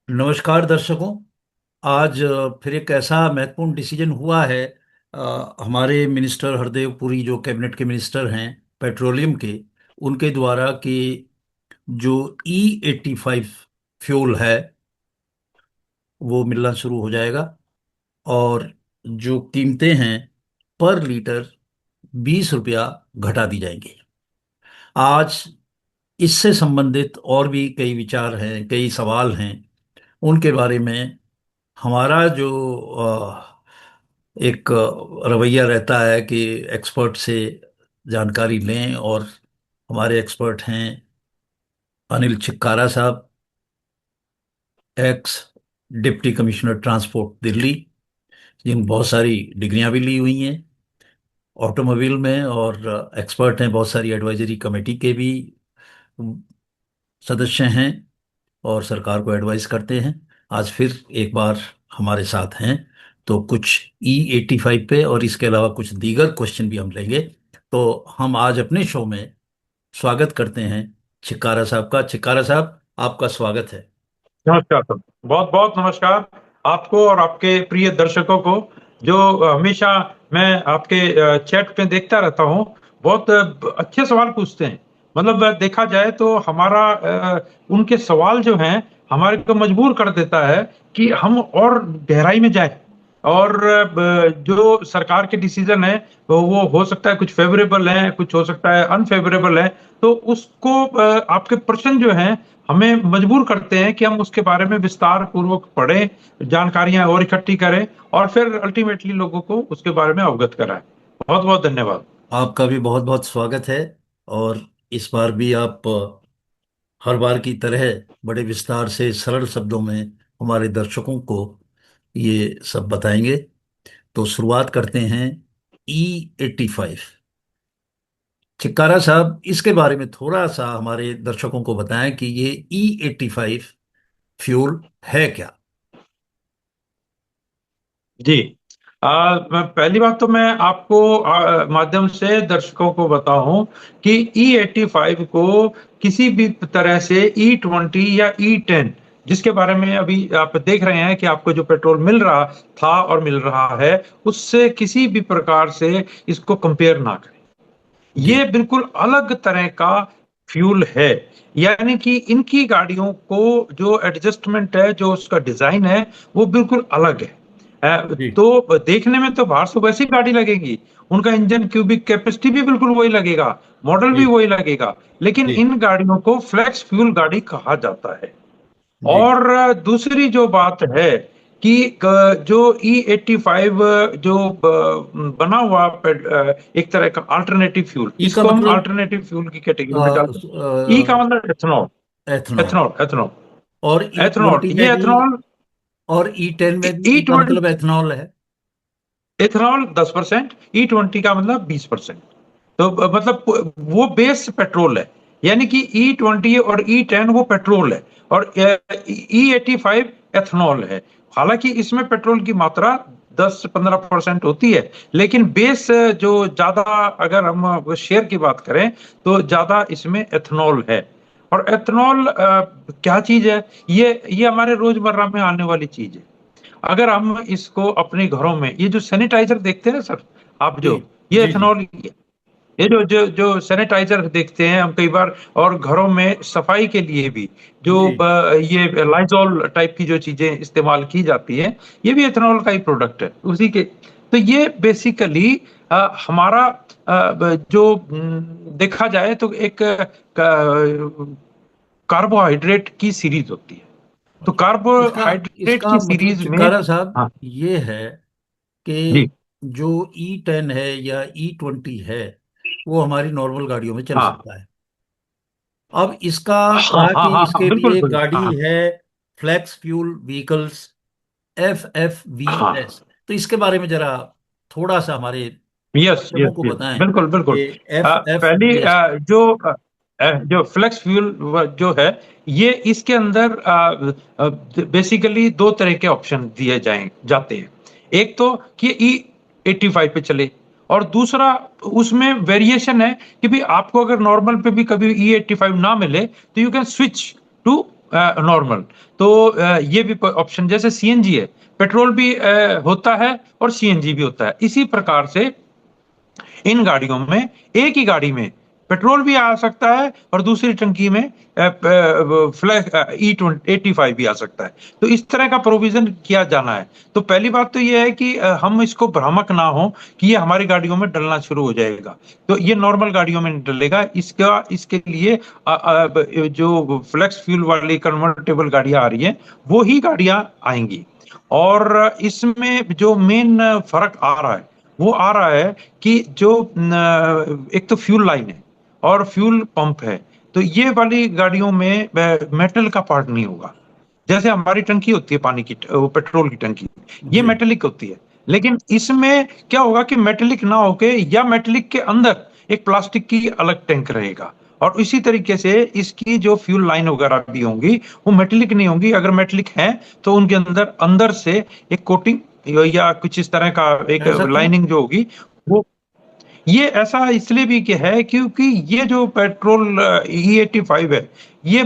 नमस्कार दर्शकों। आज फिर एक ऐसा महत्वपूर्ण डिसीजन हुआ है। हमारे मिनिस्टर हरदेव पुरी जो कैबिनेट के मिनिस्टर हैं पेट्रोलियम के, उनके द्वारा कि जो E85 फ्यूल है वो मिलना शुरू हो जाएगा। और जो कीमतें हैं पर लीटर 20 रुपया घटा दी जाएंगी। आज इससे संबंधित और भी कई विचार हैं, कई सवाल हैं। उनके बारे में हमारा जो एक रवैया रहता है कि एक्सपर्ट से जानकारी लें, और हमारे एक्सपर्ट हैं अनिल चिक्कारा साहब, ex deputy commissioner transport Delhi, जिन बहुत सारी डिग्रियां भी ली हुई हैं ऑटोमोबाइल में, और एक्सपर्ट हैं, बहुत सारी एडवाइजरी कमेटी के भी सदस्य हैं और सरकार को एडवाइस करते हैं। आज फिर एक बार हमारे साथ हैं, तो कुछ E85 पे और इसके अलावा कुछ दीगर क्वेश्चन भी हम लेंगे। तो हम आज अपने शो में स्वागत करते हैं चिक्कारा साहब का। चिक्कारा साहब, आपका स्वागत है। नमस्कार सर। बहुत बहुत नमस्कार आपको और आपके प्रिय दर्शकों को, जो हमेशा मैं आपके चैट पे देखता रहता हूँ। बहुत अच्छे सवाल पूछते हैं। मतलब देखा जाए तो हमारा उनके सवाल जो हैं हमारे को मजबूर कर देता है कि हम और गहराई में जाए। और जो सरकार के डिसीजन है वो हो सकता है कुछ फेवरेबल है, कुछ हो सकता है अनफेवरेबल है। तो उसको आपके प्रश्न जो हैं हमें मजबूर करते हैं कि हम उसके बारे में विस्तार पूर्वक पढ़ें, जानकारियां और इकट्ठी करें और फिर अल्टीमेटली लोगों को उसके बारे में अवगत कराएं। बहुत बहुत धन्यवाद। आपका भी बहुत बहुत स्वागत है। और इस बार भी आप हर बार की तरह बड़े विस्तार से सरल शब्दों में हमारे दर्शकों को ये सब बताएंगे। तो शुरुआत करते हैं E85। चिक्कारा साहब, इसके बारे में थोड़ा सा हमारे दर्शकों को बताएं कि ये E85 फ्यूल है क्या। जी। पहली बात तो मैं आपको माध्यम से दर्शकों को बताऊं कि E85 को किसी भी तरह से E20 या E10, जिसके बारे में अभी आप देख रहे हैं कि आपको जो पेट्रोल मिल रहा था और मिल रहा है, उससे किसी भी प्रकार से इसको कंपेयर ना करें। जी। ये बिल्कुल अलग तरह का फ्यूल है। यानी कि इनकी गाड़ियों को जो एडजस्टमेंट है, जो उसका डिजाइन है, वो बिल्कुल अलग है। जी। तो देखने में तो बाहर से वैसी गाड़ी लगेगी, उनका इंजन क्यूबिक कैपेसिटी भी बिल्कुल वही लगेगा, मॉडल भी जी। वही लगेगा, लेकिन जी। इन गाड़ियों को फ्लेक्स फ्यूल गाड़ी कहा जाता है। जी। और दूसरी जो बात है कि जो E85 जो बना हुआ एक तरह का अल्टरनेटिव फ्यूल, ई का इसको हम मतलब अल्टरनेटिव फ्यूल की कैटेगरी में डालते हैं। ई का मतलब एथनॉल। एथनॉल। एथनॉल एथनॉल और E20 एथनॉल में ये भी, एथनॉल और E10 में भी ई ई का मतलब ट्वेंटी एथनॉल है। एथनॉल 10%, E20 का मतलब 20%। तो मतलब वो बेस पेट्रोल है। यानी कि E20 और E10 वो पेट्रोल है और E85 एथनॉल है। हालांकि इसमें पेट्रोल की मात्रा 10 से 15% होती है, लेकिन बेस जो ज्यादा, अगर हम शेयर की बात करें तो ज्यादा इसमें एथनॉल है। और एथनॉल क्या चीज है? ये हमारे रोजमर्रा में आने वाली चीज है। अगर हम इसको अपने घरों में, ये जो सैनिटाइजर देखते हैं ना सर, आप जी। जो, ये जी। जी। एथनॉल, ये जो जो जो सैनिटाइजर देखते हैं हम कई बार, और घरों में सफाई के लिए भी जो जी। ये लाइजॉल टाइप की जो चीजें इस्तेमाल की जाती हैं, ये भी एथनॉल का ही प्रोडक्ट है उसी के। तो ये बेसिकली हमारा जो देखा जाए तो एक कार्बोहाइड्रेट की सीरीज होती है। तो इसका कार्बोहाइड्रेट इसका की मतलब सीरीज में, चिक्कारा साहब हाँ ये है जी, कि जो E10 है या E20 है वो हमारी नॉर्मल गाड़ियों में चल हाँ सकता है। अब इसका हाँ कहा हाँ कि हाँ हाँ, इसके बिल्कुल लिए बिल्कुल, गाड़ी हाँ है फ्लेक्स फ्यूल व्हीकल्स, हाँ, FFVS। तो इसके बारे में जरा थोड़ा सा हमारे यस दर्शकों यस को यस, बताएं बिल्कुल बिल्कुल। कि पहली FFVS। जो फ्लेक्स फ्यूल जो है, ये इसके अंदर बेसिकली दो तरह के ऑप्शन दिए जाते हैं। एक तो कि E85 पे चले, और दूसरा उसमें वेरिएशन है कि भी आपको अगर नॉर्मल पे भी कभी E85 ना मिले तो you can switch to normal. तो ये भी ऑप्शन, जैसे सीएनजी है, पेट्रोल भी होता है और सीएनजी भी होता है। इसी प्रकार से इन गाड़ियों में, एक ही गाड़ी में पेट्रोल भी आ सकता है और दूसरी टंकी में फ्लैश E85 भी आ सकता है। तो इस तरह का प्रोविजन किया जाना है। तो पहली बात तो ये है कि हम इसको भ्रामक ना हो कि ये हमारी गाड़ियों में डलना शुरू हो जाएगा। तो ये नॉर्मल गाड़ियों में नहीं डलेगा। इसके लिए जो फ्लेक्स फ्यूल वाली कन्वर्टेबल गाड़ियां आ रही है, वो ही गाड़ियां आएंगी। और इसमें जो मेन फर्क आ रहा है, वो आ रहा है कि जो एक तो फ्यूल लाइन है और फ्यूल पंप है। तो ये वाली गाड़ियों में मेटल का पार्ट नहीं होगा। जैसे हमारी टंकी होती है पानी की, वो पेट्रोल की टंकी, ये जी। मेटेलिक होती है। लेकिन इसमें क्या होगा कि मेटेलिक ना होके, या मेटेलिक के अंदर एक प्लास्टिक की अलग टैंक रहेगा। और इसी तरीके से इसकी जो फ्यूल लाइन वगैरह भी होंगी, वो मेटेलिक नहीं होंगी। अगर मेटेलिक है तो उनके अंदर अंदर से एक कोटिंग या कुछ इस तरह का एक ऐसा क्यों? लाइनिंग जो होगी, वो ये ऐसा इसलिए भी क्या है क्योंकि ये जो पेट्रोल E85 है, ये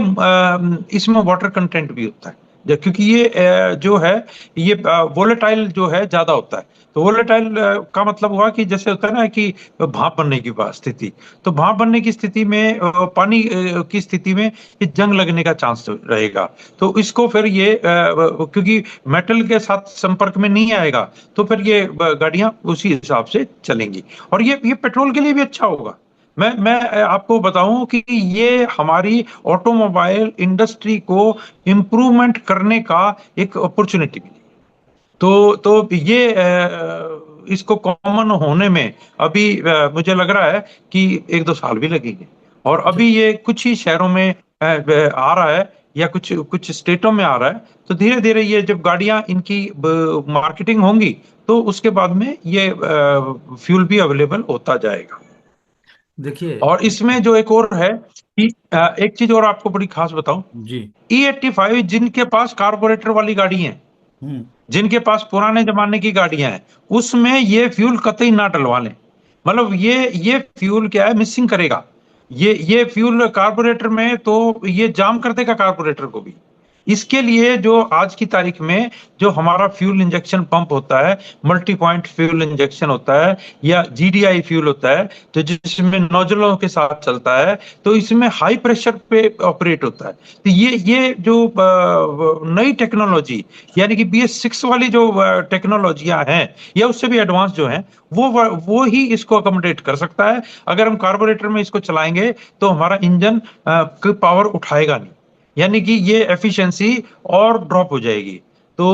इसमें वाटर कंटेंट भी होता है। क्योंकि ये जो है, ये वोलेटाइल जो है ज्यादा होता है। तो वोलेटाइल का मतलब हुआ कि जैसे होता है ना कि भाप बनने की स्थिति। तो भाप बनने की स्थिति में पानी की स्थिति में ये जंग लगने का चांस रहेगा। तो इसको फिर ये क्योंकि मेटल के साथ संपर्क में नहीं आएगा, तो फिर ये गाड़ियां उसी हिसाब से चलेंगी। और ये पेट्रोल के लिए भी अच्छा होगा। मैं आपको बताऊं कि ये हमारी ऑटोमोबाइल इंडस्ट्री को इम्प्रूवमेंट करने का एक अपॉर्चुनिटी मिली। तो ये इसको कॉमन होने में अभी मुझे लग रहा है कि 1-2 साल भी लगेंगे। और अच्छा। अभी ये कुछ ही शहरों में आ रहा है, या कुछ कुछ स्टेटों में आ रहा है। तो धीरे धीरे ये जब गाड़ियां इनकी मार्केटिंग होंगी, तो उसके बाद में ये फ्यूल भी अवेलेबल होता जाएगा। देखिए। और इसमें जो एक और है कि एक चीज और आपको बड़ी खास बताऊं, जी। E85 जिनके पास कार्बोरेटर वाली गाड़ी है, हम्म। जिनके पास पुराने जमाने की गाड़ियां हैं, उसमें ये फ्यूल कतई ना डलवा लें। मतलब ये फ्यूल क्या है, मिसिंग करेगा। ये फ्यूल कार्बोरेटर में तो ये जाम कर देगा कार्बोरेटर को भी। इसके लिए जो आज की तारीख में जो हमारा फ्यूल इंजेक्शन पंप होता है, मल्टी पॉइंट फ्यूल इंजेक्शन होता है, या जीडीआई फ्यूल होता है, तो जिसमें नोजलों के साथ चलता है, तो इसमें हाई प्रेशर पे ऑपरेट होता है। तो ये जो नई टेक्नोलॉजी, यानी कि BS6 वाली जो टेक्नोलॉजियां हैं, या उससे भी एडवांस जो हैं, वो ही इसको अकोमोडेट कर सकता है। अगर हम कार्बोरेटर में इसको चलाएंगे तो हमारा इंजन की पावर उठाएगा नहीं, यानी कि ये एफिशिएंसी और ड्रॉप हो जाएगी। तो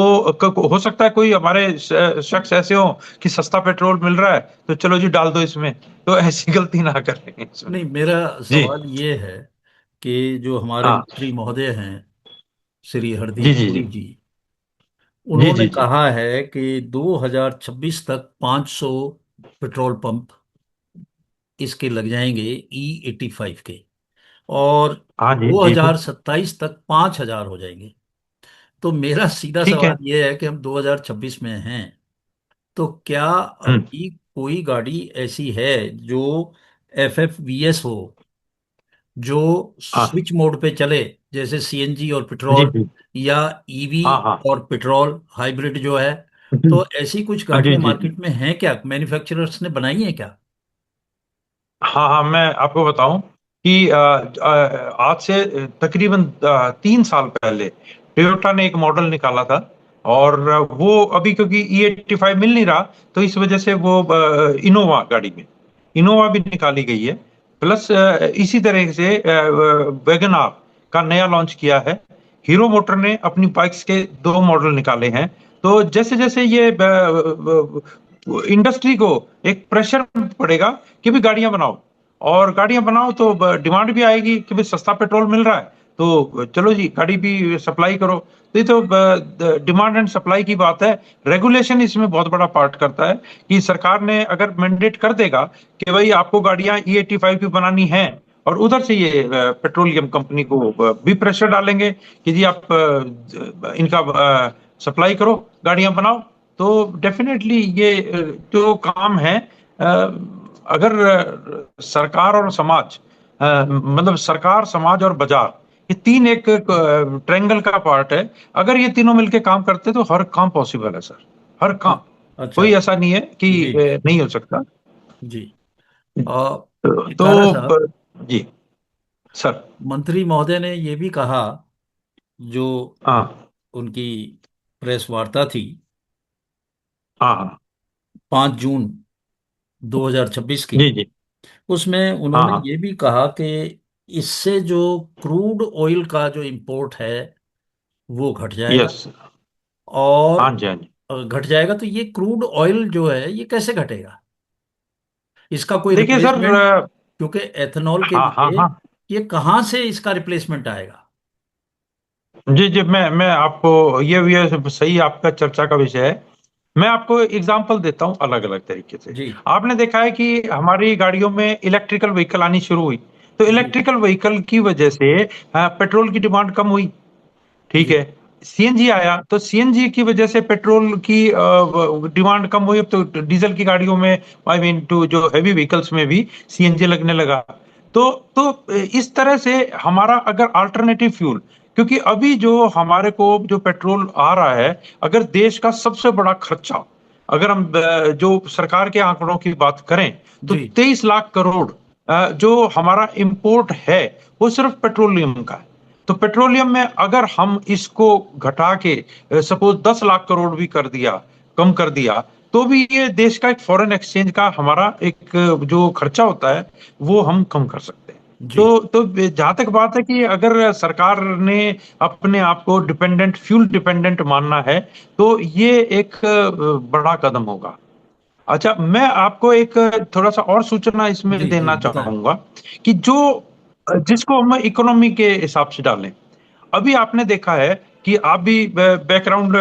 हो सकता है कोई हमारे शख्स ऐसे हो कि सस्ता पेट्रोल मिल रहा है तो चलो जी डाल दो इसमें, तो ऐसी गलती ना करें इसमें। नहीं, मेरा जी। सवाल ये है कि जो हमारे हाँ। मंत्री महोदय हैं, श्री जी हरदीप जी जी। पुरी जी, जी उन्होंने जी जी। कहा है कि 2026 तक 500 पेट्रोल पंप इसके लग जाएंगे, E85 के। और हाँ जी, ठीक है। 2027 तक 5,000 हो जाएंगे। तो मेरा सीधा ठीक है। सवाल ये है कि हम 2026 में हैं, तो क्या हम्म। अभी कोई गाड़ी ऐसी है जो FFVS हो, जो हाँ स्विच मोड पे चले, जैसे सीएनजी और जी पेट्रोल, जी। या ईवी हाँ हाँ। और पेट्रोल हाइब्रिड जो है? हम्म। तो ऐसी कुछ हाँ जी गाड़ियां जी जी। मार्केट में हैं क्या? मैन्युफैक्चरर्स ने बनाई हैं क्या? हाँ हाँ, मैं आपको बताऊं कि आज से तकरीबन 3 साल पहले टोयोटा ने एक मॉडल निकाला था। और वो अभी क्योंकि E85 मिल नहीं रहा, तो इस वजह से वो इनोवा गाड़ी में, इनोवा भी निकाली गई है। प्लस इसी तरह से वैगन आर का नया लॉन्च किया है। हीरो मोटर ने अपनी बाइक्स के 2 मॉडल निकाले हैं। तो जैसे जैसे ये इंडस्ट्री को एक प्रेशर पड़ेगा कि भी गाड़ियां बनाओ, और गाड़ियां बनाओ तो डिमांड भी आएगी कि भाई सस्ता पेट्रोल मिल रहा है, तो चलो जी गाड़ी भी सप्लाई करो। तो ये तो डिमांड एंड सप्लाई की बात है। रेगुलेशन इसमें बहुत बड़ा पार्ट करता है कि सरकार ने अगर मैंडेट कर देगा कि भाई आपको गाड़ियां E85 की बनानी है, और उधर से ये पेट्रोलियम कंपनी को भी प्रेशर डालेंगे कि जी आप इनका सप्लाई करो, गाड़ियां बनाओ, तो डेफिनेटली ये जो काम है, अगर सरकार और समाज, मतलब सरकार, समाज और बाजार, ये तीन एक ट्रायंगल का पार्ट है। अगर ये तीनों मिलके काम करते तो हर काम पॉसिबल है सर, हर काम। अच्छा। कोई ऐसा नहीं है कि जी नहीं हो सकता। जी। और तो कारा साहब, जी सर। मंत्री महोदय ने ये भी कहा, जो हाँ उनकी प्रेस वार्ता थी हाँ हाँ। 5 जून 2026 की, जी जी। उसमें हाँ उन्होंने हाँ। ये भी कहा कि इससे जो क्रूड ऑयल का जो इंपोर्ट है वो घट जाएगा। यस। और हाँ जी हाँ जी। घट जाएगा तो ये क्रूड ऑयल जो है ये कैसे घटेगा? इसका कोई देखिए सर, रिप्लेसमेंट, क्योंकि एथेनॉल के हाँ हाँ लिए हाँ। ये कहाँ से इसका रिप्लेसमेंट आएगा? जी जी, मैं आपको ये सही आपका चर्चा का विषय है। मैं आपको एग्जांपल देता हूँ अलग अलग तरीके से। जी आपने देखा है कि हमारी गाड़ियों में इलेक्ट्रिकल व्हीकल आनी शुरू हुई, तो जी इलेक्ट्रिकल व्हीकल की वजह से पेट्रोल की डिमांड कम हुई। ठीक जी है। सीएनजी आया तो सीएनजी की वजह से पेट्रोल की डिमांड कम हुई। अब तो डीजल की गाड़ियों में, आई मीन टू जो हैवी व्हीकल्स में भी सीएनजी लगने लगा। तो इस तरह से हमारा अगर अल्टरनेटिव फ्यूल, क्योंकि अभी जो हमारे को जो पेट्रोल आ रहा है, अगर देश का सबसे बड़ा खर्चा, अगर हम जो सरकार के आंकड़ों की बात करें, तो जी 23 लाख करोड़ जो हमारा इंपोर्ट है वो सिर्फ पेट्रोलियम का है। तो पेट्रोलियम में अगर हम इसको घटा के सपोज 10 लाख करोड़ भी कर दिया, कम कर दिया, तो भी ये देश का एक फॉरेन एक्सचेंज का हमारा एक जो खर्चा होता है वो हम कम कर सकते हैं। जी तो जहां तक बात है कि अगर सरकार ने अपने आप को डिपेंडेंट, फ्यूल डिपेंडेंट मानना है, तो ये एक बड़ा कदम होगा। अच्छा, मैं आपको एक थोड़ा सा और सूचना इसमें जी जी देना बताएं। चाहूंगा कि जो जिसको हम इकोनॉमी के हिसाब से डालें। अभी आपने देखा है कि आप भी बैकग्राउंड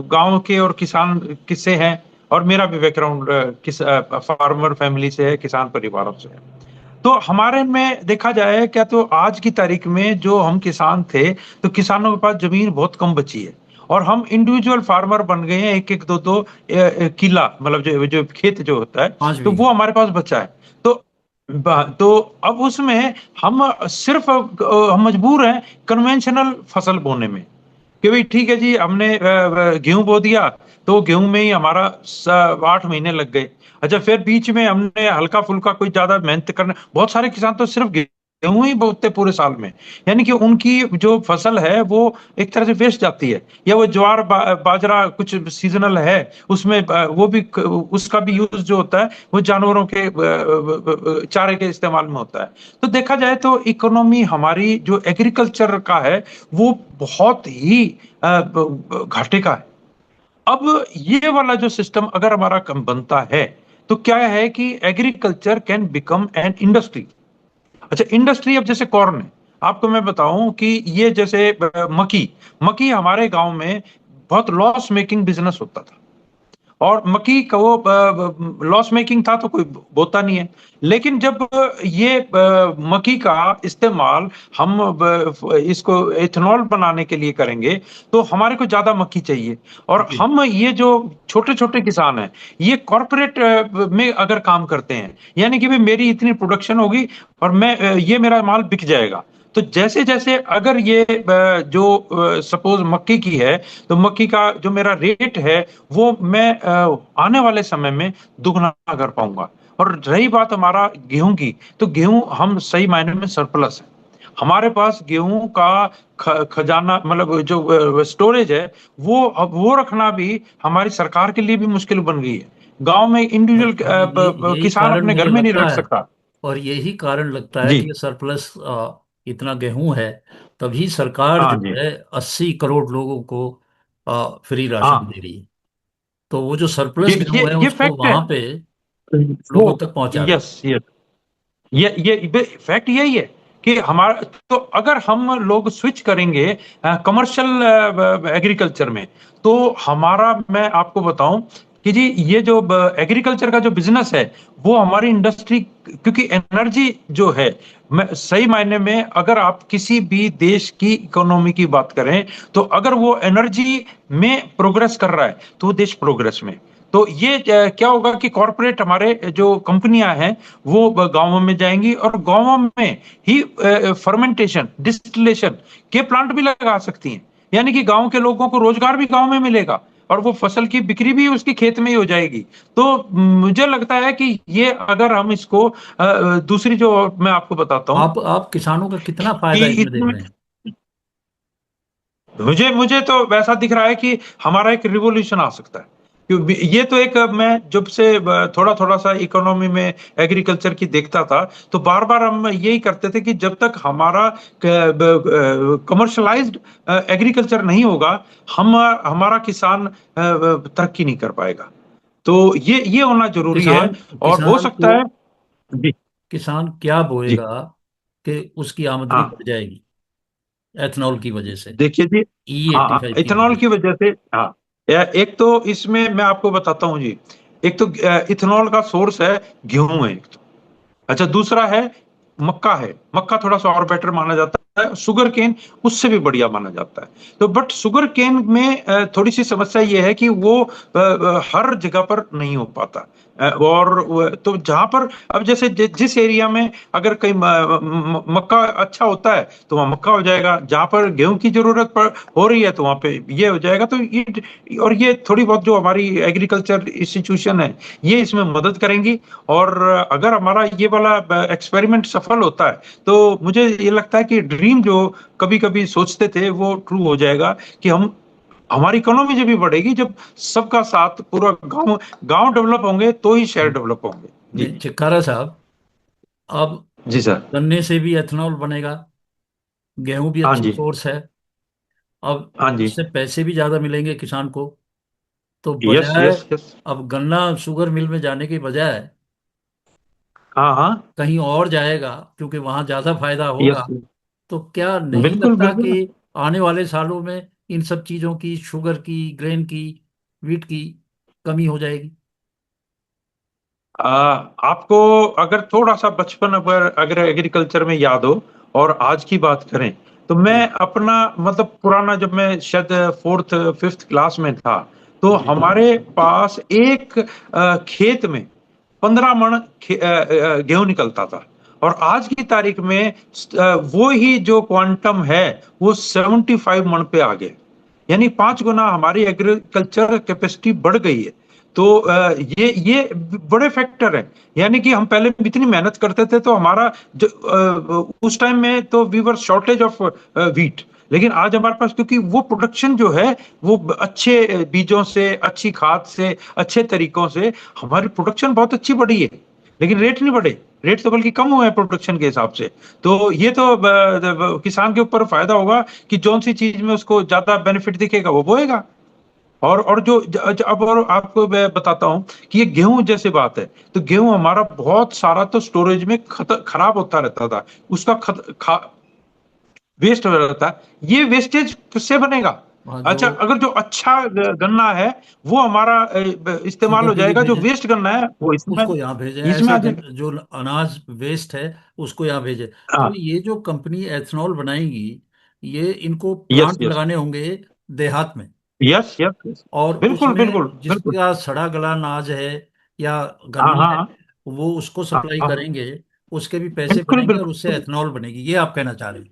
गांव के और किसान किससे हैं, और मेरा भी बैकग्राउंड किस फार्मर फैमिली से है, किसान परिवारों से है। तो हमारे में देखा जाए क्या, तो आज की तारीख में जो हम किसान थे, तो किसानों के पास जमीन बहुत कम बची है, और हम इंडिविजुअल फार्मर बन गए हैं, एक एक दो दो किला, मतलब जो जो खेत जो होता है, पांच तो बीघे वो हमारे पास बचा है। तो तो अब उसमें हम सिर्फ हम मजबूर हैं कन्वेंशनल फसल बोने में, कि भाई ठीक है जी, हमने गेहूं बो दिया, तो गेहूं में ही हमारा 8 महीने लग गए। अच्छा, फिर बीच में हमने हल्का फुल्का कोई ज्यादा मेहनत करना, बहुत सारे किसान तो सिर्फ गेहूं ही बोते पूरे साल में, यानी कि उनकी जो फसल है वो एक तरह से वेस्ट जाती है। या वो ज्वार बाजरा कुछ सीजनल है, उसमें वो भी उसका भी यूज जो होता है वो जानवरों के चारे के इस्तेमाल में होता है। तो देखा जाए तो इकोनॉमी हमारी जो एग्रीकल्चर का है वो बहुत ही घाटे का है। अब ये वाला जो सिस्टम अगर हमारा कम बनता है, तो क्या है कि agriculture can become an industry. अच्छा, इंडस्ट्री अब जैसे कॉर्न है, आपको मैं बताऊं कि ये जैसे मक्की, मक्की हमारे गांव में बहुत लॉस मेकिंग बिजनेस होता था, और मक्की का वो लॉस मेकिंग था तो कोई बोता नहीं है। लेकिन जब ये मक्की का इस्तेमाल हम इसको एथेनॉल बनाने के लिए करेंगे, तो हमारे को ज्यादा मक्की चाहिए। और जी हम ये जो छोटे छोटे किसान हैं, ये कॉरपोरेट में अगर काम करते हैं, यानी कि भाई मेरी इतनी प्रोडक्शन होगी और मैं ये मेरा माल बिक जाएगा। तो जैसे जैसे अगर ये जो सपोज मक्की की है, तो मक्की का जो मेरा रेट है वो मैं आने वाले समय में दुगना कर पाऊंगा। और रही बात हमारा गेहूं की, तो गेहूं हम सही मायने में सरप्लस है। हमारे पास गेहूं का खजाना, मतलब जो स्टोरेज है, वो अब वो रखना भी हमारी सरकार के लिए भी मुश्किल बन गई है। गांव में और ये इंडिविजुअल यही किसान कारण अपने घर मुझे में नहीं लगता रख है, सकता। और यही कारण लगता है जी। कि ये सरप्लस इतना गेहूं है, तभी सरकार हाँ जो जी। है 80 करोड़ लोगों को फ्री राशन हाँ, दे रही है। तो वो जो सरप्लस गेहूं है ये उसको फैक्ट है। वहां पे वो लोगों तक पहुंचा रही यस यस, ये फैक्ट यही है कि हमारा, तो अगर हम लोग स्विच करेंगे कमर्शियल एग्रीकल्चर में, तो हमारा, मैं आपको बताऊं कि जी ये जो एग्रीकल्चर का जो बिजनेस है, वो हमारी इंडस्ट्री, क्योंकि एनर्जी जो है, मैं सही मायने में अगर आप किसी भी देश की इकोनॉमी की बात करें, तो अगर वो एनर्जी में प्रोग्रेस कर रहा है तो वो देश प्रोग्रेस में। तो ये क्या होगा कि कॉरपोरेट हमारे जो कंपनियां हैं वो गांवों में जाएंगी और गांवों में ही फर्मेंटेशन डिस्टिलेशन के प्लांट भी लगा सकती हैं। यानी कि गांव के लोगों को रोजगार भी गांव में मिलेगा और वो फसल की बिक्री भी उसकी खेत में ही हो जाएगी। तो मुझे लगता है कि ये अगर हम इसको दूसरी जो मैं आपको बताता हूं आप किसानों का कितना कि फायदा इसमें देख इसमें रहे हैं? मुझे मुझे तो वैसा दिख रहा है कि हमारा एक रिवॉल्यूशन आ सकता है। क्योंकि ये तो एक मैं जब से थोड़ा थोड़ा सा इकोनॉमी में एग्रीकल्चर की देखता था, तो बार बार हम यही करते थे कि जब तक हमारा कमर्शलाइज्ड एग्रीकल्चर नहीं होगा, हम हमारा किसान तरक्की नहीं कर पाएगा। तो ये होना जरूरी है। किसान और हो किसान को सकता है। जी। किसान क्या जी। बोएगा कि उसकी आमदनी हाँ। बढ़ जाएगी एथनॉल की वजह से, देखिए जी। हाँ, E85 की इथेनॉल वजह की से? वजह से। हाँ, एक तो इसमें मैं आपको बताता हूँ जी। एक तो इथेनॉल का सोर्स है, गेहूं है एक तो। अच्छा, दूसरा है मक्का है। मक्का थोड़ा सा और बेटर माना जाता है। शुगर केन उससे भी बढ़िया माना जाता है। तो बट शुगर केन में थोड़ी सी समस्या ये है कि वो हर जगह पर नहीं हो पाता। तो जहां पर अब जैसे जिस एरिया में अगर कहीं मक्का अच्छा होता है तो वहां मक्का हो जाएगा, जहां पर गेहूं की जरूरत हो रही है तो वहां पे ये हो जाएगा। तो ये और ये थोड़ी बहुत जो हमारी एग्रीकल्चर इंस्टीट्यूशन है ये इसमें मदद करेंगी। और अगर हमारा ये वाला एक्सपेरिमेंट सफल होता है तो मुझे ये लगता है कि ड्रीम जो कभी कभी सोचते थे वो ट्रू हो जाएगा कि हम हमारी इकोनॉमी जब भी बढ़ेगी, जब सबका साथ पूरा गांव गांव डेवलप होंगे तो ही शहर डेवलप होंगे। जी। नहीं चिक्कारा साहब, अब जी सर। गन्ने से भी एथनॉल बनेगा, गेहूं भी हाँ अच्छा जी। सोर्स है। अब हाँ जी। उससे पैसे भी ज्यादा मिलेंगे किसान को। तो यस बजाय यस यस। अब गन्ना शुगर मिल में जाने के बजाय हाँ हाँ। कहीं और जाएगा क्योंकि वहां ज्यादा फायदा होगा। यस। तो क्या नहीं बिल्कुल लगता कि बिल्कुल। आने वाले सालों में इन सब चीजों की, शुगर की, ग्रेन की, वीट की कमी हो जाएगी? आपको अगर थोड़ा सा बचपन अगर एग्रीकल्चर में याद हो और आज की बात करें, तो मैं जी अपना मतलब पुराना, जब मैं शायद फोर्थ फिफ्थ क्लास में था, तो जी हमारे पास एक खेत में 15 मन गेहूं निकलता था। और आज की तारीख में वो ही जो क्वांटम है वो 75 मन पे आ गए। यानी 5 गुना हमारी एग्रीकल्चर कैपेसिटी बढ़ गई है। तो ये बड़े फैक्टर हैं। यानी कि हम पहले इतनी मेहनत करते थे तो हमारा जो उस टाइम में तो we were shortage of wheat. लेकिन आज हमारे पास, क्योंकि वो प्रोडक्शन जो है वो अच्छे बीजों से, अच्छी खाद से, अच्छे तरीकों से हमारी प्रोडक्शन बहुत अच्छी बढ़ी है। लेकिन रेट नहीं बढ़े। रेट तो बल्कि कम हुए हैं प्रोडक्शन के हिसाब से। तो ये तो किसान के ऊपर फायदा होगा कि जौन सी चीज में उसको ज्यादा बेनिफिट दिखेगा वो बोएगा। और जो अब और आपको मैं बताता हूं कि ये गेहूं जैसे बात है, तो गेहूं हमारा बहुत सारा तो स्टोरेज में खराब होता रहता था। उसका वेस्ट हो रहता है। ये वेस्टेज किससे बनेगा? हाँ, जो अच्छा, अगर जो अच्छा गन्ना है वो हमारा इस्तेमाल शुगर हो के लिए जाएगा, जो भेजें, वेस्ट गन्ना है वो इसमें उसको यहाँ भेजें, इसमें ऐसा आ जाएगा। जो अनाज वेस्ट है उसको यहाँ भेजें। तो हाँ। ये जो कंपनी एथनॉल बनाएगी, ये इनको यस प्लांट यस। लगाने होंगे देहात में, यस यस। और बिल्कुल बिल्कुल उसमें बिल्कुल। जिसका सड़ा गला अनाज है या हाँ गन्ना है हाँ वो उसको हाँ सप्लाई हाँ। करेंगे, उसके भी पैसे बिल्कुल बनेंगे और उससे बिल्कुल। एथनॉल बनेगी, ये आप कहना चाह रहे हैं?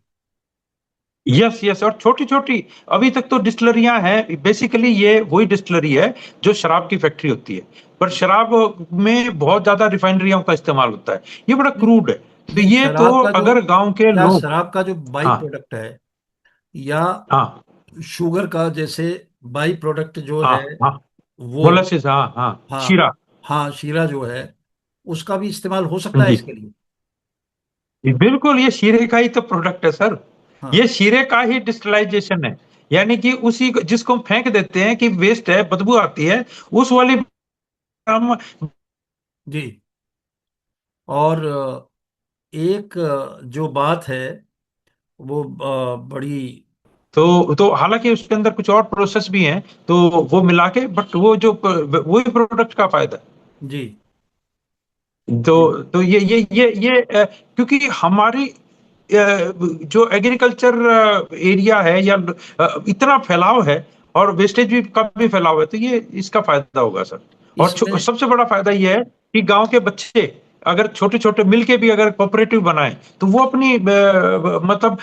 Yes yes. और छोटी छोटी अभी तक तो डिस्टिलरियां हैं। बेसिकली ये वही डिस्टिलरी है जो शराब की फैक्ट्री होती है। पर शराब में बहुत ज्यादा रिफाइनरियों का इस्तेमाल होता है। ये बड़ा नहीं क्रूड है। तो नहीं, ये तो शराब का जो, अगर गांव के क्या लोग। शराब का जो बाई हाँ प्रोडक्ट है या हाँ शुगर का जैसे बाई प्रोडक्ट जो हाँ है हाँ। वो, मोलासिस, हाँ हाँ। हाँ शीरा। हाँ, शीरा जो है उसका भी इस्तेमाल हो सकता है जी। इसके लिए। बिल्कुल, ये शीरे का ही तो प्रोडक्ट है सर। ये हाँ शीरे का ही डिस्टिलाइजेशन है। यानी कि उसी जिसको हम फेंक देते हैं कि वेस्ट है, बदबू आती है, उस वाली हम। जी। और एक जो बात है वो बड़ी, तो हालांकि उसके अंदर कुछ और प्रोसेस भी हैं, तो वो मिला के, बट वो जो वही प्रोडक्ट का फायदा है। जी जी तो ये क्योंकि हमारी जो एग्रीकल्चर एरिया है या इतना फैलाव है और वेस्टेज भी का भी फैलाव है, तो ये इसका फायदा होगा सर। और इसमें सबसे बड़ा फायदा यह है कि गांव के बच्चे अगर छोटे छोटे मिल के भी अगर कोऑपरेटिव बनाए तो वो अपनी मतलब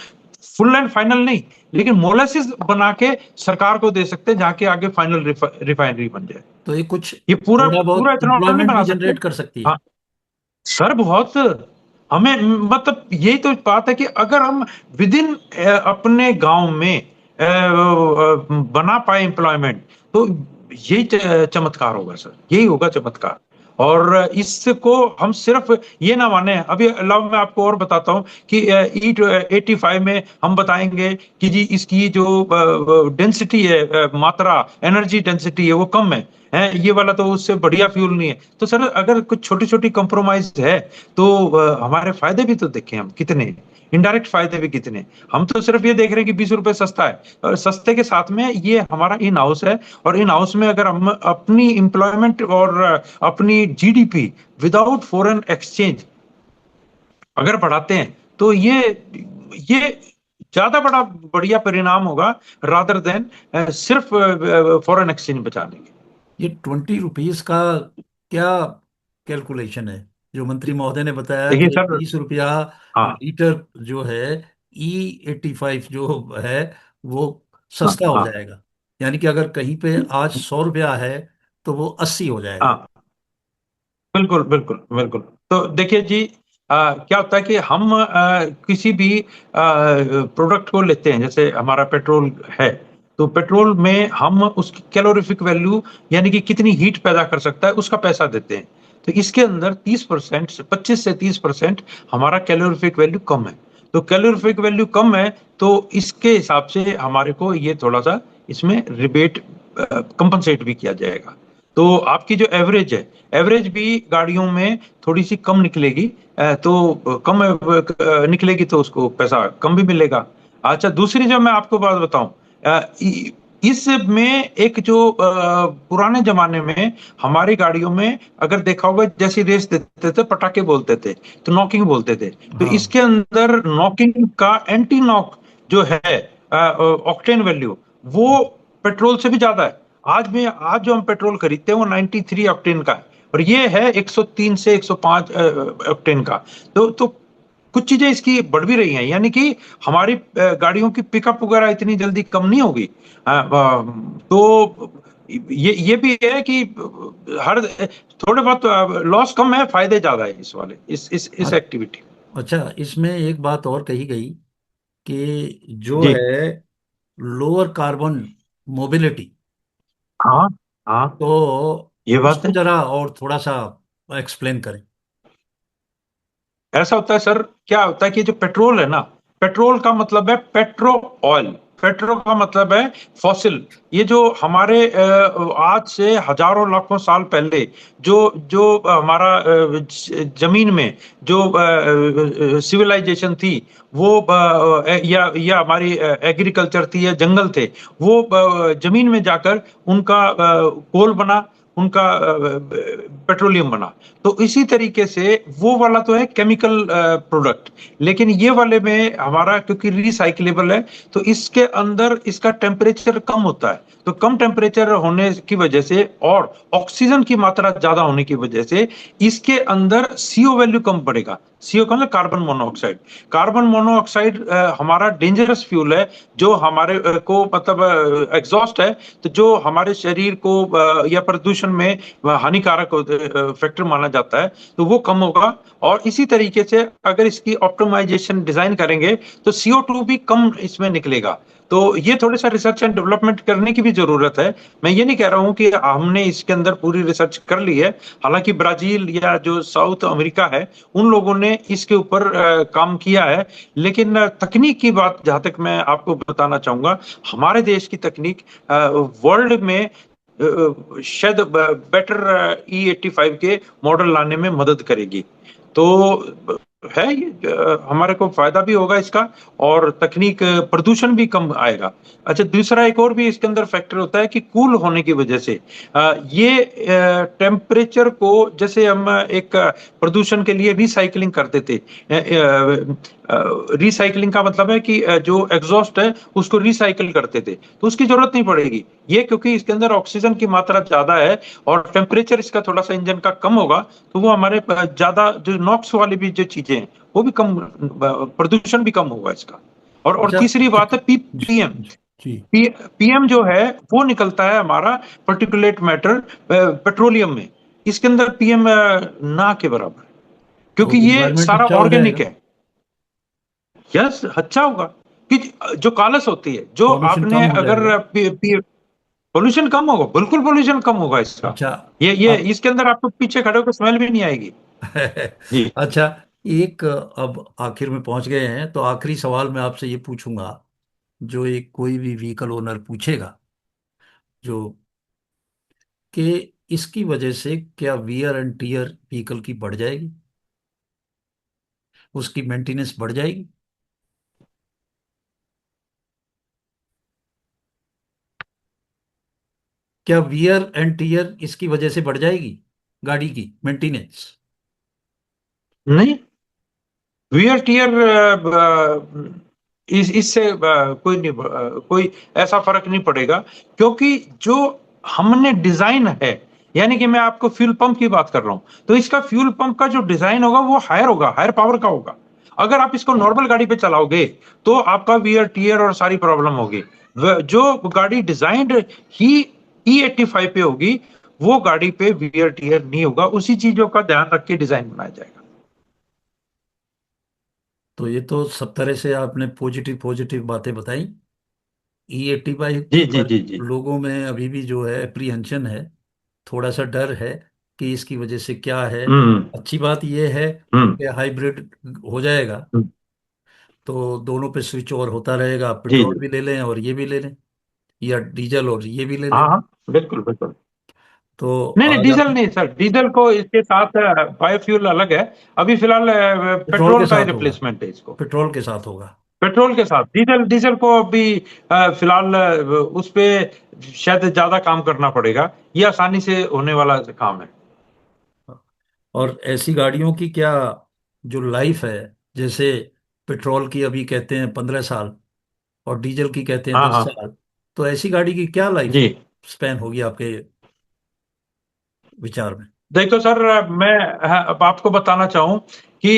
फुल एंड फाइनल नहीं, लेकिन मोलासिस बना के सरकार को दे सकते हैं, जहाँ के आगे फाइनल रिफाइनरी बन जाए। तो ये कुछ ये पूरा थोड़ा पूरा बहुत इथेनॉल नहीं एम्प्लॉयमेंट बना भी सकते। जनरेट कर सकती है। हाँ सर, बहुत। हमें मतलब यही तो बात है कि अगर हम विद इन अपने गांव में बना पाए एम्प्लॉयमेंट, तो यही चमत्कार होगा सर, यही होगा चमत्कार। और इसको हम सिर्फ ये ना माने। अभी अलावा मैं आपको और बताता हूँ कि E85 में हम बताएंगे कि जी इसकी जो डेंसिटी है, मात्रा, एनर्जी डेंसिटी है, वो कम है, ये वाला तो उससे बढ़िया फ्यूल नहीं है। तो सर अगर कुछ छोटी छोटी कॉम्प्रोमाइज है तो हमारे फायदे भी तो देखें हम कितने, इनडायरेक्ट फायदे भी कितने। हम तो सिर्फ ये देख रहे हैं कि 20 रुपए सस्ता है, और सस्ते के साथ में ये हमारा इन हाउस है। और इन हाउस में अगर हम अपनी एम्प्लॉयमेंट और अपनी जीडीपी विदाउट फॉरेन एक्सचेंज अगर बढ़ाते हैं, तो ये ज्यादा बढ़िया परिणाम होगा, रादर देन सिर्फ फॉरेन एक्सचेंज बचाने के। ये 20 रुपीज का क्या कैलकुलेशन है? जो मंत्री महोदय ने बताया देखिए कि सर। 20 रुपया हाँ लीटर जो है, E85 जो है वो हाँ सस्ता हो हाँ जाएगा। यानी कि अगर कहीं पे आज 100 रुपया है तो वो 80 हो जाएगा। हाँ, बिल्कुल बिल्कुल बिल्कुल। तो देखिए जी, क्या होता है कि हम किसी भी प्रोडक्ट को लेते हैं, जैसे हमारा पेट्रोल है, तो पेट्रोल में हम उसकी कैलोरीफिक वैल्यू, यानी कि कितनी हीट पैदा कर सकता है, उसका पैसा देते हैं। तो इसके अंदर 30%, 25 से 30% हमारा कैलोरीफिक वैल्यू कम है। तो कैलोरीफिक वैल्यू कम है, तो इसके हिसाब से हमारे को ये थोड़ा सा इसमें रिबेट कंपनसेट भी किया जाएगा। तो आपकी जो एवरेज है, एवरेज भी गाड़ियों में थोड़ी सी कम निकलेगी, तो कम निकलेगी तो उसको पैसा कम भी मिलेगा। अच्छा, दूसरी जो मैं आपको बात बताऊं, इसमें एक जो पुराने जमाने में हमारी गाड़ियों में अगर देखा होगा, जैसी रेस देते थे पटाखे बोलते थे, तो नॉकिंग बोलते थे। तो हाँ। इसके अंदर नॉकिंग का एंटी नॉक जो है ऑक्टेन वैल्यू, वो पेट्रोल से भी ज्यादा है। आज जो हम पेट्रोल खरीदते हैं वो 93 ऑक्टेन का है, और ये है 103 से 105 ऑक्टेन का। तो कुछ चीजें इसकी बढ़ भी रही हैं, यानी कि हमारी गाड़ियों की पिकअप वगैरह इतनी जल्दी कम नहीं होगी। तो ये भी है कि हर थोड़े बहुत लॉस कम है, फायदे ज्यादा है इस वाले इस अ- एक्टिविटी। अच्छा, इसमें एक बात और कही गई कि जो जी। है लोअर कार्बन मोबिलिटी, हाँ हाँ, तो ये बात उसको है। जरा और थोड़ा सा एक्सप्लेन करें। ऐसा होता है सर, क्या होता है कि जो पेट्रोल है ना, पेट्रोल का मतलब है पेट्रो ऑयल, पेट्रो का मतलब है फॉसिल। ये जो हमारे आज से हजारों लाखों साल पहले जो जो हमारा जमीन में जो सिविलाइजेशन थी, वो या हमारी एग्रीकल्चर थी या जंगल थे, वो जमीन में जाकर उनका कोल बना, उनका पेट्रोलियम बना। तो इसी तरीके से वो वाला तो है केमिकल प्रोडक्ट, लेकिन ये वाले में हमारा क्योंकि रिसाइक्लेबल है, तो इसके अंदर इसका टेम्परेचर कम होता है। तो कम टेम्परेचर होने की वजह से और ऑक्सीजन की मात्रा ज्यादा होने की वजह से इसके अंदर सीओ वैल्यू कम पड़ेगा। सीओ का मतलब कार्बन मोनोऑक्साइड। कार्बन मोनोऑक्साइड हमारा डेंजरस फ्यूल है, जो हमारे को मतलब एग्जॉस्ट है, तो जो हमारे शरीर को या प्रदूषण में हानिकारक फैक्टर माना जाता है, तो वो कम होगा। और इसी तरीके से अगर इसकी ऑप्टिमाइजेशन डिजाइन करेंगे तो CO2 भी कम इसमें निकलेगा। तो ये थोड़ा सा रिसर्च एंड डेवलपमेंट करने की भी जरूरत है। मैं ये नहीं कह रहा हूं कि हमने इसके अंदर पूरी रिसर्च कर ली है। हालांकि ब्राजील या जो साउथ अमेरिका है, उन लोगों ने इसके ऊपर काम किया है। लेकिन तकनीक की बात जहां तक मैं आपको बताना चाहूंगा, हमारे देश की तकनीक वर्ल्ड में शायद बेटर E85 के मॉडल लाने में मदद करेगी। तो है ये, हमारे को फायदा भी होगा इसका, और तकनीक प्रदूषण भी कम आएगा। अच्छा, दूसरा एक और भी इसके अंदर फैक्टर होता है कि कूल होने की वजह से ये टेम्परेचर को, जैसे हम एक प्रदूषण के लिए रिसाइकलिंग करते थे, रिसाइकलिंग का मतलब है कि जो एग्जॉस्ट है उसको रिसाइकल करते थे, तो उसकी जरूरत नहीं पड़ेगी। ये क्योंकि इसके अंदर ऑक्सीजन की मात्रा ज्यादा है और टेम्परेचर इसका थोड़ा सा इंजन का कम होगा, तो वो हमारे ज्यादा जो नॉक्स वाली भी जो चीजें हैं वो भी कम, प्रदूषण भी कम होगा इसका। और अच्छा। तीसरी बात है पीएम। जी। पीएम जो है वो निकलता है हमारा पर्टिकुलेट मैटर पेट्रोलियम में। इसके अंदर पीएम ना के बराबर है, तो क्योंकि ये इन्वायरमेंट सारा अच्छा हो ऑर्गेनिक जाएगा। है। यस, अच्छा होगा कि जो कालस होती है, जो पॉल्यूशन आपने कम हो अगर जाएगा। पोल्यूशन कम होगा, बिल्कुल पोल्यूशन कम होगा इसका। अच्छा। ये अब इसके अंदर आपको पीछे खड़े होकर स्मेल भी नहीं आएगी। जी अच्छा, एक अब आखिर में पहुंच गए हैं, तो आखिरी सवाल मैं आपसे ये पूछूंगा, जो एक कोई भी व्हीकल ओनर पूछेगा, जो कि इसकी वजह से क्या वियर एंड टीयर व्हीकल की बढ़ जाएगी, उसकी मेंटेनेंस बढ़ जाएगी? क्या वियर एंड टीयर इसकी वजह से बढ़ जाएगी, गाड़ी की मेंटेनेंस? नहीं, वियर टीयर इससे कोई नहीं, कोई ऐसा फर्क नहीं पड़ेगा, क्योंकि जो हमने डिजाइन है, यानी कि मैं आपको फ्यूल पंप की बात कर रहा हूं, तो इसका फ्यूल पंप का जो डिजाइन होगा वो हायर होगा, हायर पावर का होगा। अगर आप इसको नॉर्मल गाड़ी पे चलाओगे तो आपका वियर टीयर और सारी प्रॉब्लम होगी। जो गाड़ी डिजाइंड ही E85 पे होगी, वो गाड़ी पे वियर टीयर नहीं होगा। उसी चीजों का ध्यान रख के डिजाइन बनाया जाएगा। तो ये तो सब तरह से आपने पॉजिटिव पॉजिटिव बातें बताई। E85 जी जी पर जी जी। लोगों में अभी भी जो है एप्रीहेंशन है, थोड़ा सा डर है कि इसकी वजह से क्या है। हम्म अच्छी बात यह है हम्म कि हाइब्रिड हो जाएगा, हम्म, तो दोनों पे स्विच ओवर होता रहेगा, आप जी पेट्रोल जी। भी ले लें और ये भी ले लें, या डीजल और ये भी ले लें। हाँ हाँ, बिल्कुल बिल्कुल। तो नहीं नहीं, आज डीजल आप नहीं सर, डीजल को इसके साथ बायोफ्यूल अलग है। अभी फिलहाल पेट्रोल के पेट्रोल का ही साथ होगा। रिप्लेसमेंट है इसको। पेट्रोल के साथ होगा। पेट्रोल के साथ डीजल, डीजल को अभी फिलहाल उस पे शायद ज्यादा काम करना पड़ेगा। ये आसानी से होने वाला काम है। और ऐसी गाड़ियों की क्या जो लाइफ है, जैसे पेट्रोल की अभी कहते हैं 15 साल और डीजल की कहते हैं हाँ दस हाँ। साल तो ऐसी गाड़ी की क्या लाइफ जी स्पैन होगी आपके विचार में? देखो सर, मैं अब आपको बताना चाहूँ कि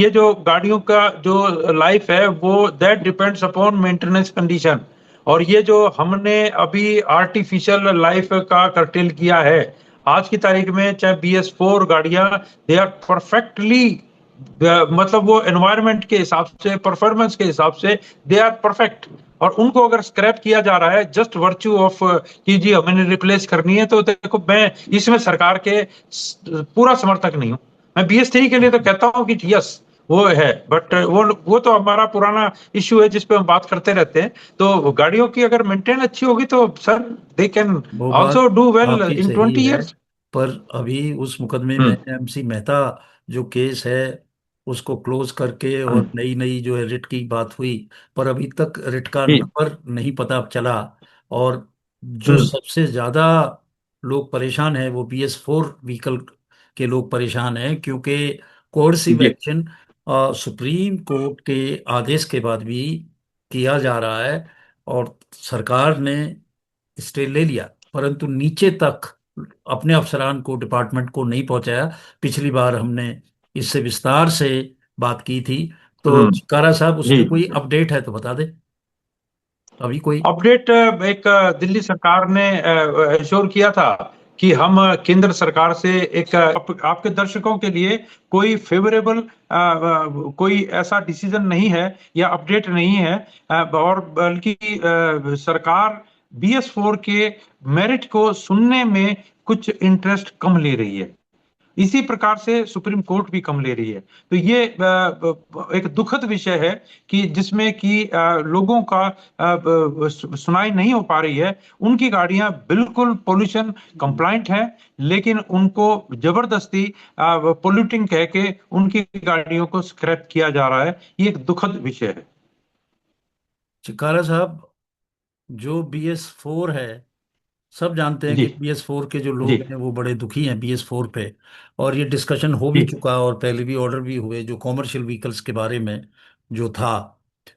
ये जो गाड़ियों का जो लाइफ है वो that depends upon maintenance condition. और ये जो हमने अभी आर्टिफिशियल लाइफ का कर्टेल किया है, आज की तारीख में चाहे BS4 गाड़ियां, दे आर परफेक्टली, मतलब वो एनवायरनमेंट के हिसाब से, परफॉर्मेंस के हिसाब से दे आर परफेक्ट। और उनको अगर स्क्रैप किया जा रहा है जस्ट वर्च्यू ऑफ कि जी हमें रिप्लेस करनी है, तो देखो मैं इसमें सरकार के पूरा समर्थक नहीं हूं। मैं BS3 के लिए तो कहता हूं कि यस वो है, बट वो तो हमारा पुराना इश्यू है जिस पे हम बात करते रहते हैं। तो गाड़ियों की अगर मेंटेन अच्छी होगी तो सर दे कैन वो आल्सो बात डू वेल आपकी इन सही 20 है, ईयर्स। पर अभी उस मुकदमे में हम्म MC मेहता जो केस है उसको क्लोज करके और हम्म, नई नई जो है रिट की बात हुई, पर अभी तक रिट का जी नंबर नहीं पता चला। और जो हम्म सबसे ज्यादा लोग परेशान हैं वो BS4 व्हीकल के लोग परेशान हैं, क्योंकि कोर्सिव जी एक्शन सुप्रीम कोर्ट के आदेश के बाद भी किया जा रहा है, और सरकार ने स्टे ले लिया, परंतु नीचे तक अपने अफसरान को, डिपार्टमेंट को नहीं पहुंचाया। पिछली बार हमने इससे विस्तार से बात की थी। तो हम्म चिकारा साहब, उस जी पे जी। कोई अपडेट है तो बता दे अभी कोई। अपडेट, एक दिल्ली सरकार ने एश्योर किया था कि हम केंद्र सरकार से एक आपके दर्शकों के लिए कोई फेवरेबल कोई ऐसा डिसीजन नहीं है या अपडेट नहीं है, और बल्कि सरकार BS4 के मेरिट को सुनने में कुछ इंटरेस्ट कम ले रही है। इसी प्रकार से सुप्रीम कोर्ट भी कम ले रही है। तो ये एक दुखद विषय है कि जिसमें कि लोगों का सुनाई नहीं हो पा रही है। उनकी गाड़ियां बिल्कुल पोल्यूशन कंप्लाइंट है, लेकिन उनको जबरदस्ती पोल्यूटिंग कह के उनकी गाड़ियों को स्क्रैप किया जा रहा है। ये एक दुखद विषय है। चिकारा साहब, जो BS4 है, सब जानते हैं जी कि BS4 के जो जी लोग हैं वो बड़े दुखी हैं BS4 पे। और ये डिस्कशन हो भी जी चुका और पहले भी ऑर्डर भी हुए जो कॉमर्शियल व्हीकल्स के बारे में, जो था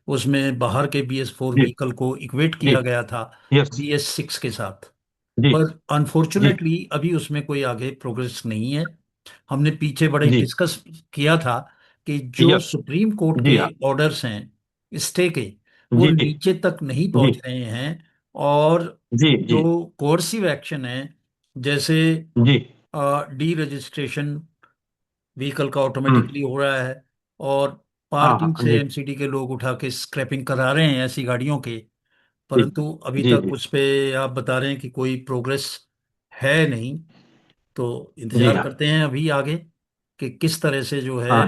उसमें बाहर के BS4 जी व्हीकल को इक्वेट जी। किया गया था यस। BS6 के साथ। जी पर जी अनफॉर्चुनेटली अभी उसमें कोई आगे प्रोग्रेस नहीं है। हमने पीछे बड़े जी। डिस्कस किया था कि जो यस। सुप्रीम कोर्ट जी के हाँ। ऑर्डर्स हैं स्टे के, वो जी नीचे तक नहीं जी पहुंच रहे हैं। और जी जी जो कोर्सिव एक्शन है, जैसे जी। डी रजिस्ट्रेशन व्हीकल का हम्म। ऑटोमेटिकली हो रहा है, और हाँ पार्किंग हाँ से जी एमसीडी के लोग उठा के स्क्रैपिंग करा रहे हैं ऐसी गाड़ियों के, जी परंतु अभी जी तक जी। उस पे आप बता रहे हैं कि कोई प्रोग्रेस है नहीं। तो जी इंतजार हाँ। करते हैं अभी आगे कि किस तरह से जो है हाँ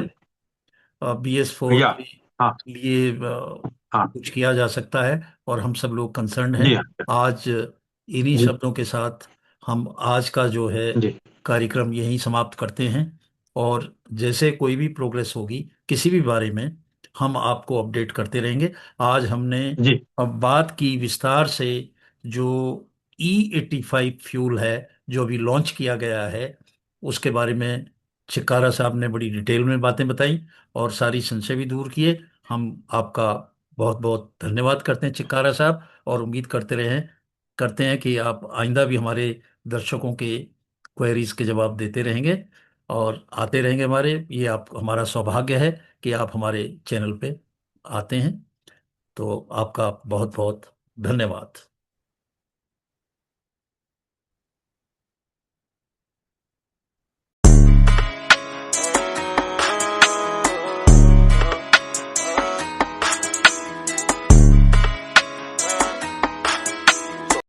BS4 भैया। के हाँ लिए हाँ। कुछ किया जा सकता है। और हम सब लोग कंसर्न्ड हैं। जी हाँ। आज इन्हीं जी शब्दों के साथ हम आज का जो है जी कार्यक्रम यहीं समाप्त करते हैं। और जैसे कोई भी प्रोग्रेस होगी किसी भी बारे में, हम आपको अपडेट करते रहेंगे। आज हमने जी अब बात की विस्तार से जो E85 फ्यूल है जो अभी लॉन्च किया गया है उसके बारे में। चिकारा साहब ने बड़ी डिटेल में बातें बताई और सारी संशय भी दूर किए। हम आपका बहुत बहुत धन्यवाद करते हैं चिकारा साहब, और उम्मीद करते हैं कि आप आइंदा भी हमारे दर्शकों के क्वेरीज के जवाब देते रहेंगे और आते रहेंगे। ये आप हमारा सौभाग्य है कि आप हमारे चैनल पे आते हैं। तो आपका बहुत बहुत धन्यवाद।